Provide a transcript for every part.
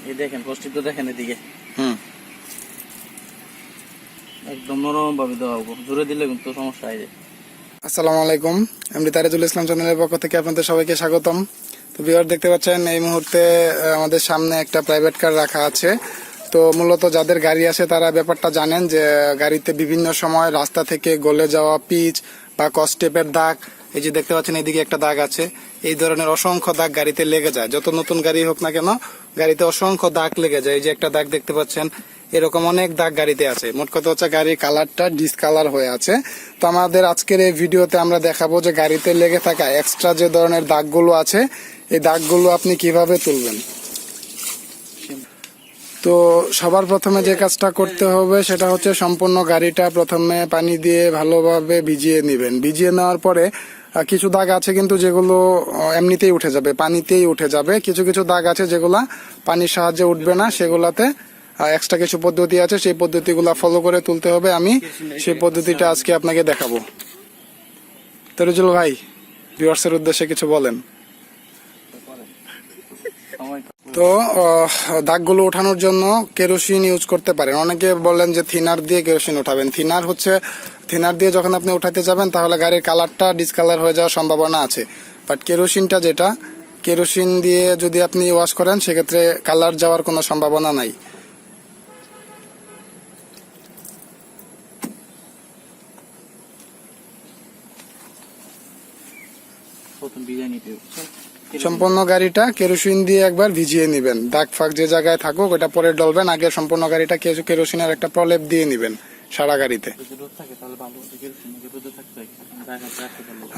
এই দেখেন কষ্টি তো দেখেন এদিকে একদম নরম ভাবে দেওয়া হবে, জোরে দিলে কিন্তু সমস্যা হয়। আসসালামু আলাইকুম, Md.Tarijul ইসলাম চ্যানেলের পক্ষ থেকে আপনাদের সবাইকে স্বাগতম। তো ভিউয়ার দেখতে পাচ্ছেন এই মুহূর্তে আমাদের সামনে একটা প্রাইভেট কার রাখা আছে। তো মূলত যাদের গাড়ি আছে তারা ব্যাপারটা জানেন যে গাড়িতে বিভিন্ন সময় রাস্তা থেকে গলে যাওয়া পিচ বা কস্টেপের দাগ, এই যে দেখতে পাচ্ছেন এদিকে একটা দাগ আছে, এই ধরনের অসংখ্য দাগ গাড়িতে লেগে যায়। যত নতুন গাড়ি হোক না কেন গাড়িতে অসংখ্য দাগ লেগে যায়। এই যে একটা দাগ দেখতে পাচ্ছেন, এরকম অনেক দাগ গাড়িতে আছে। মোট কথা হচ্ছে গাড়ির কালারটা ডিসকালার হয়ে আছে। তো আমাদের আজকের এই ভিডিওতে আমরা দেখাবো যে গাড়িতে লেগে থাকা এক্সট্রা যে ধরনের দাগগুলো আছে এই দাগগুলো আপনি কিভাবে তুলবেন। তো সবার প্রথমে যে কাজটা করতে হবে সেটা হচ্ছে সম্পূর্ণ গাড়িটা প্রথমে পানি দিয়ে ভালোভাবে ভিজিয়ে নেবেন। ভিজিয়ে নেওয়ার পরে কিছু দাগ আছে কিন্তু যেগুলো এমনিতেই উঠে যাবে, পানিতেই উঠে যাবে। কিছু কিছু দাগ আছে যেগুলা পানির সাহায্যে উঠবে না, সেগুলাতে এক্সট্রা কিছু পদ্ধতি আছে, সেই পদ্ধতিগুলো ফলো করে তুলতে হবে। আমি সেই পদ্ধতিটা আজকে আপনাকে দেখাবো। তারিজুল ভাই, ভিউয়ার্সের উদ্দেশ্যে কিছু বলেন। তো দাগগুলো ওঠানোর জন্য কেরোসিন ইউজ করতে পারেন। অনেকে বলেন যে থিনার দিয়ে কেরোসিন উঠাবেন। থিনার দিয়ে যখন আপনি উঠাতে যাবেন তাহলে গাড়ির কালারটা ডিসকালার হয়ে যাওয়ার সম্ভাবনা আছে। বাট কেরোসিনটা যেটা, কেরোসিন দিয়ে যদি আপনি ওয়াশ করেন সেক্ষেত্রে কালার যাওয়ার কোনো সম্ভাবনা নাই। সম্পূর্ণ গাড়িটা কেরোসিন দিয়ে একবার ভিজিয়ে নেবেন। দাগ ফাগ যে জায়গায় থাকুক ওটা পরে ডলবেন, আগে সম্পূর্ণ গাড়িটা কেরোসিনের একটা প্রলেপ দিয়ে নেবেন সারা গাড়িতে।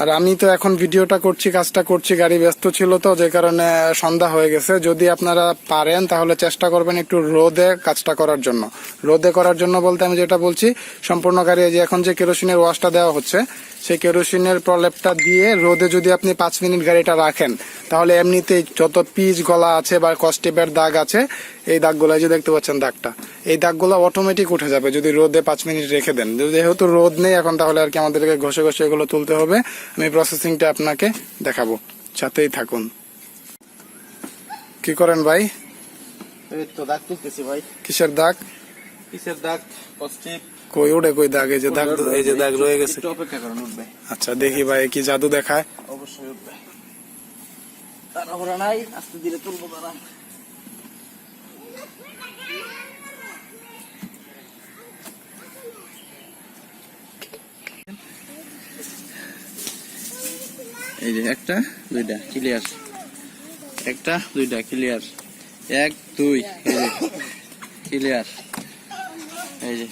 আর আমি তো এখন ভিডিওটা করছি, কাজটা করছি, গাড়ি ব্যস্ত ছিল তো যে কারণে সন্ধ্যা হয়ে গেছে। যদি আপনারা পারেন তাহলে চেষ্টা করবেন একটু রোদে কাজটা করার জন্য। রোদে করার জন্য বলতে আমি যেটা বলছি, সম্পূর্ণ গাড়ি যে এখন যে কেরোসিনের ওয়াশটা দেওয়া হচ্ছে সেই কেরোসিনের প্রলেপটা দিয়ে রোদে যদি আপনি 5 মিনিট গাড়িটা রাখেন তাহলে এমনিতেই যত পিচ গলা আছে বা কস্টেপের দাগ আছে এই দাগগুলো, যে দেখতে পাচ্ছেন দাগটা, এই দাগগুলো অটোমেটিক উঠে যাবে যদি রোদে 5 মিনিট রেখে দেন। যেহেতু রোদ নেই এখন তাহলে আর কি আমাদেরকে ঘষে ঘষে এগুলো তুলতে হবে। আমি প্রসেসিংটা আপনাকে দেখাবো, সাথেই থাকুন। কি করেন ভাই? এই তো দাগ তুলতেছি ভাই। কিসের দাগ? কিসের দাগ? কস্টেপ। কই উঠে কই দাগ? এই যে দাগ, এই যে দাগ রয়ে গেছে। একটু অপেক্ষা করুন, উঠবে। আচ্ছা দেখি ভাই কি জাদু দেখায়। অবশ্যই উঠবে, তাড়াহুড়া নাই, আস্তে ধীরে তুলবো। দাঁড়া, এই যে একটা দুইটা ক্লিয়ার, একটা দুইটা ক্লিয়ার, 1 2 এই যে ক্লিয়ার। এই যে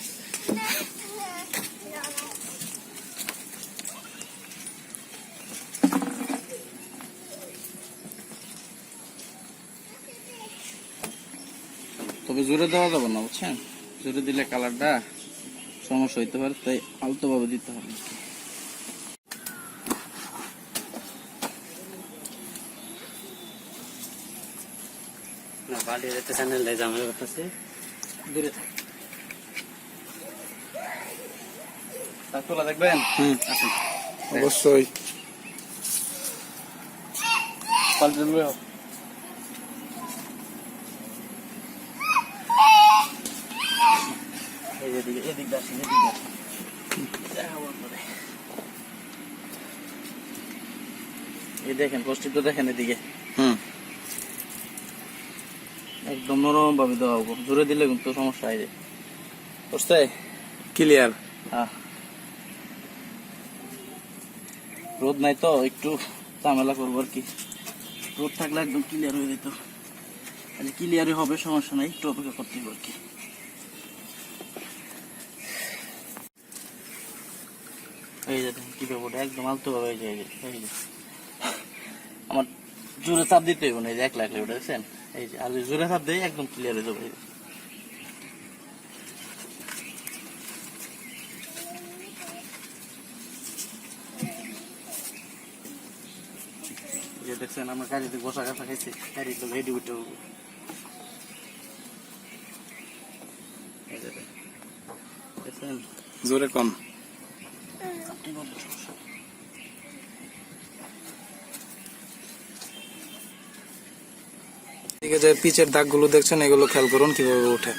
তবে জোরে দেওয়া যাবে না, বুঝছেন? জোরে দিলে কালারটা সমস্যা হইতে পারে, তাই আলতো ভাবে দিতে হবে। দেখবেন অবশ্যই। এই দেখেন কষ্টি তো দেখেন এদিকে একদম নরম ভাবে দেওয়া হবে, জোরে দিলে কিন্তু সমস্যা হয়। বুঝতে ক্লিয়ার। হ্যাঁ, রোদ নাই তো একটু ঝামেলা করবো আর কি। রোদ থাকলে একদম ক্লিয়ার হয়ে যেত। ক্লিয়ারই হবে, সমস্যা নাই, একটু অপেক্ষা করতে হবে আর কি। এই যে কি ব্যাপারটা একদম আলতো ভাবে এই যে আমার জোরে চাপ দিতে হইব না। এই যে 1 লাখ ওটা দেখছেন, এই যে আর জোরে চাপ দেয় একদম ক্লিয়ার হয়ে যাবে। দেখছেন আমার গাড়িতে বসা কাছা খাইছে, গাড়ি তো রেডি উঠে উঠবো। জোরে কম। যে পিচের দাগগুলো দেখছেন এগুলো খেয়াল করুন কিভাবে ওঠে।